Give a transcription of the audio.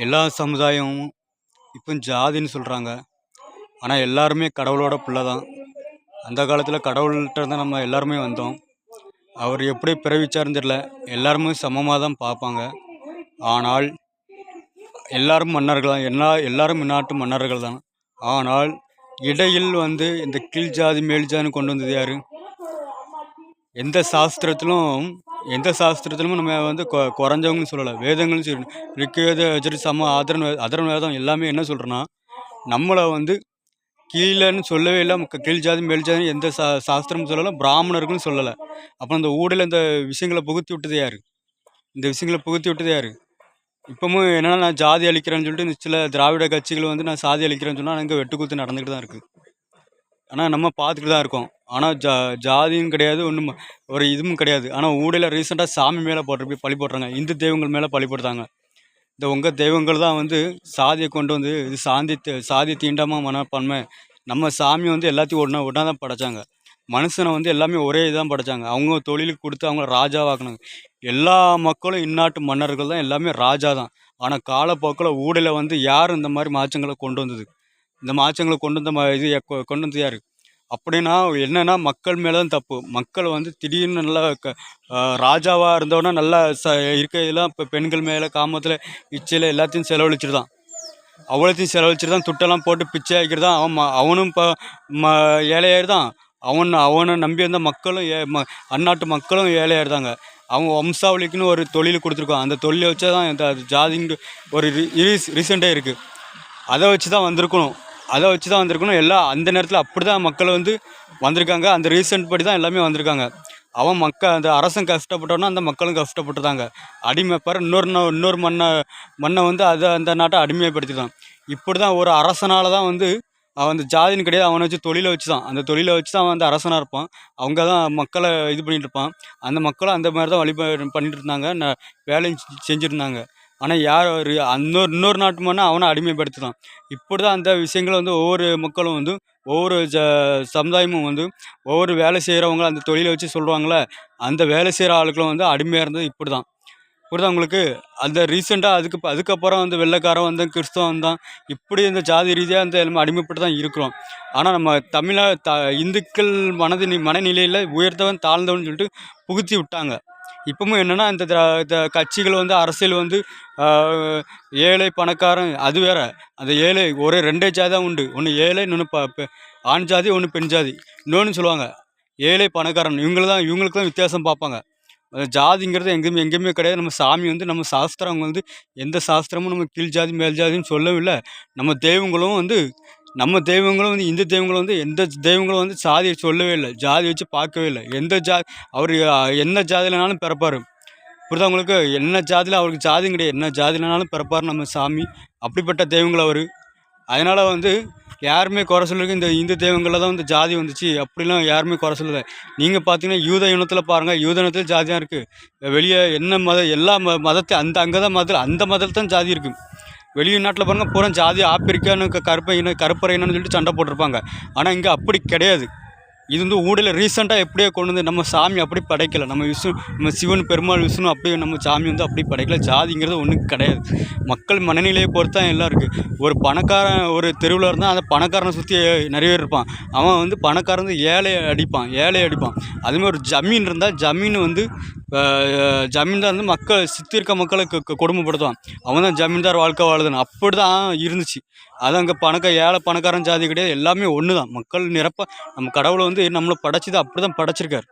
எல்லா சமுதாயமும் இப்போ ஜாதின்னு சொல்கிறாங்க. ஆனால் எல்லாருமே கடவுளோட பிள்ளை தான். அந்த காலத்தில் கடவுள்கிட்ட தான் நம்ம எல்லாருமே வந்தோம். அவர் எப்படி பிறவிச்சாருன்னு தெரியல. எல்லாருமே சமமாக தான் பார்ப்பாங்க. ஆனால் எல்லாரும் மன்னர்கள் தான். எல்லாரும் இந்நாட்டு மன்னர்கள் தான். ஆனால் இடையில் இந்த கீழ் ஜாதி மேல் ஜாதின்னு கொண்டு வந்தது யார்? எந்த சாஸ்திரத்திலும் நம்ம குறைஞ்சவங்கன்னு சொல்லலை. வேதங்கள்னு சொல்லணும். ரிக்வேத யஜுர் சம அதர்வ வேதம் எல்லாமே என்ன சொல்கிறேன்னா, நம்மளை கீழேன்னு சொல்லவே இல்லை. கீழ் ஜாதி மேல் ஜாதி எந்த சாஸ்திரமும் சொல்லலை, பிராமணர்கள்னு சொல்லலை. அப்போ அந்த ஊடல இந்த விஷயங்களை புகுத்தி விட்டது யார்? இப்போவும் என்னென்னா, நான் ஜாதி அழிக்கிறேன்னு சொல்லிட்டு இந்த சில திராவிட கட்சிகள் நான் சாதி அழிக்கிறேன்னு சொன்னால் அங்கே வெட்டுக்குத்து நடந்துக்கிட்டு தான் இருக்குது. ஆனால் நம்ம பார்த்துக்கிட்டு தான் இருக்கோம். ஆனால் ஜாதியும் கிடையாது, ஒன்றும் ஒரு இதுவும் கிடையாது. ஆனால் ஊடையில் ரீசெண்டாக சாமி மேலே பழி போடுறாங்க. இந்து தெய்வங்கள் மேலே பழி போடுறாங்க. இந்த உங்கள் தெய்வங்கள் தான் சாதியை கொண்டு வந்து இது சாதி தீண்டாமல் மனப்பான்மை. நம்ம சாமி எல்லாத்தையும் ஒன்றா தான் படைச்சாங்க. மனுஷனை எல்லாமே ஒரே இதான் படைச்சாங்க. அவங்க தொழிலுக்கு கொடுத்து அவங்கள ராஜாவாக்கணுங்க. எல்லா மக்களும் இந்நாட்டு மன்னர்கள் தான், எல்லாமே ராஜா தான். ஆனால் காலப்போக்கில் ஊடையில் யார் இந்த மாதிரி மாற்றங்களை கொண்டு வந்தது? இந்த மாற்றங்களை கொண்டு வந்தது யார்? அப்படின்னா என்னென்னா, மக்கள் மேலே தான் தப்பு. மக்கள் திடீர்னு நல்லா ராஜாவாக இருந்தவொடனே நல்லா இருக்கையெல்லாம் இப்போ பெண்கள் மேலே காமத்தில் இச்சையில் எல்லாத்தையும் செலவழிச்சிட்டு தான் துட்டெல்லாம் போட்டு பிச்சை ஆக்கிட்டு தான் அவனும் இப்போ ஏழையாயிருதான். அவனை நம்பி வந்த மக்களும் அந்நாட்டு மக்களும் ஏழையாயிருந்தாங்க. அவங்க வம்சாவளிக்குன்னு ஒரு தொழில் கொடுத்துருக்கோம். அந்த தொழிலை வச்சா தான் இந்த ஜாதின்னு ஒரு ரீசெண்டாக இருக்குது. அதை வச்சு தான் வந்திருக்கணும். எல்லாம் அந்த நேரத்தில் அப்படி தான் மக்கள் வந்திருக்காங்க. அந்த ரீசெண்ட் படி தான் எல்லாமே வந்திருக்காங்க. அந்த அரசன் கஷ்டப்பட்டோன்னா அந்த மக்களும் கஷ்டப்பட்டுதாங்க. அடிமைப்பார் இன்னொரு மண்ணை அதை அந்த நாட்டை அடிமைப்படுத்திதான். இப்படி தான் ஒரு அரசனால் தான் அவன் ஜாதின்னு கிடையாது. அவனை வச்சு தொழிலை வச்சு தான் அவன் அரசனாக இருப்பான். அவங்க தான் மக்களை இது பண்ணிட்டு இருப்பான். அந்த மக்களும் அந்த மாதிரி தான் வழிபாடு பண்ணிட்டு இருந்தாங்க, வேலையும் செஞ்சுருந்தாங்க. ஆனால் யார் இன்னொரு நாட்டு மண்ணை அவனை அடிமைப்படுத்திதான். இப்படி தான் அந்த விஷயங்களை ஒவ்வொரு மக்களும் ஒவ்வொரு சமுதாயமும் ஒவ்வொரு வேலை செய்கிறவங்க அந்த தொழிலை வச்சு சொல்லுவாங்களே, அந்த வேலை செய்கிற ஆளுக்களும் அடிமையாக இருந்தது இப்படி தான். உங்களுக்கு அந்த ரீசெண்டாக அதுக்கப்புறம் வெள்ளைக்காரன் கிறிஸ்தவன் தான், இப்படி இந்த ஜாதி ரீதியாக எல்லாமே அடிமைப்பட்டு தான் இருக்கிறோம். ஆனால் நம்ம இந்துக்கள் மனநிலையில் உயர்த்தவன் தாழ்ந்தவன் சொல்லிட்டு புகுத்தி விட்டாங்க. இப்பவும் என்னென்னா, இந்த கட்சிகள் அரசியல் ஏழை பணக்காரன் அது வேற. அந்த ஏழை ஒரே ரெண்டே ஜாதி தான் உண்டு. ஒன்று ஏழை, இன்னொன்று ஆண் ஜாதி, ஒன்று பெண் ஜாதி. இன்னொன்று சொல்லுவாங்க ஏழை பணக்காரன். இவங்களுக்கு தான் வித்தியாசம் பார்ப்பாங்க. ஜாதிங்கிறது எங்கேயுமே கிடையாது. நம்ம சாமி நம்ம சாஸ்திரம் எந்த சாஸ்திரமும் நம்ம கீழ் ஜாதி மேல் ஜாதின்னு சொல்லவும் இல்லை. நம்ம தெய்வங்களும் இந்து தெய்வங்களும் எந்த தெய்வங்களும் சாதியை சொல்லவே இல்லை, ஜாதி வச்சு பார்க்கவே இல்லை. அவர் என்ன ஜாதியிலனாலும் பிறப்பார். புரியுதா உங்களுக்கு? என்ன ஜாதியில் அவருக்கு ஜாதியும் கிடையாது. என்ன ஜாதியிலனாலும் பிறப்பார் நம்ம சாமி. அப்படிப்பட்ட தெய்வங்கள் அவர். அதனால் யாருமே குறை சொல்லிருக்கு இந்த இந்து தெய்வங்களில் தான் ஜாதி வந்துச்சு அப்படிலாம் யாருமே குறை சொல்லலை. நீங்கள் பார்த்தீங்கன்னா யூத இனத்தில் பாருங்கள், யூத இனத்தில் ஜாதி தான் இருக்குது. வெளியே என்ன எல்லா மதத்தை அங்கே தான் அந்த மதத்தில் தான் ஜாதி இருக்குது. வெளிநாட்டில் பாருங்கள் பூரா ஜாதி ஆப்பிரிக்கான்னு கருப்பறைன்னு சொல்லிட்டு சண்டை போட்டிருப்பாங்க. ஆனால் இங்கே அப்படி கிடையாது. இது ஊடையில் ரீசெண்டாக எப்படியோ கொண்டு நம்ம சாமி அப்படி படைக்கலை. நம்ம சிவன் பெருமாள் விஷ்ணு அப்படியே நம்ம சாமி அப்படி படைக்கலை. ஜாதிங்கிறது ஒன்றும் கிடையாது. மக்கள் மனநிலையை பொறுத்து தான் எல்லாம் இருக்குது. ஒரு பணக்காரன் ஒரு தெருவில் இருந்தால் அந்த பணக்காரனை சுற்றி நிறைய பேர் இருப்பான். அவன் பணக்காரன் ஏழையை அடிப்பான். அதுமாதிரி ஒரு ஜமீன் இருந்தால் ஜமீன்தார் மக்கள் சுற்றி இருக்க மக்களை கொடுமைப்படுத்துவான். அவன் தான் ஜமீன்தார் வாழ்க்கை வாழுதுன்னு அப்படி தான் இருந்துச்சு. அது அங்கே ஏழை பணக்காரன் ஜாதி கிடையாது. எல்லாமே ஒன்று தான். மக்கள் நிரப்ப நம்ம கடவுளை நம்மளை படைச்சது அப்படி தான் படைச்சிருக்காரு.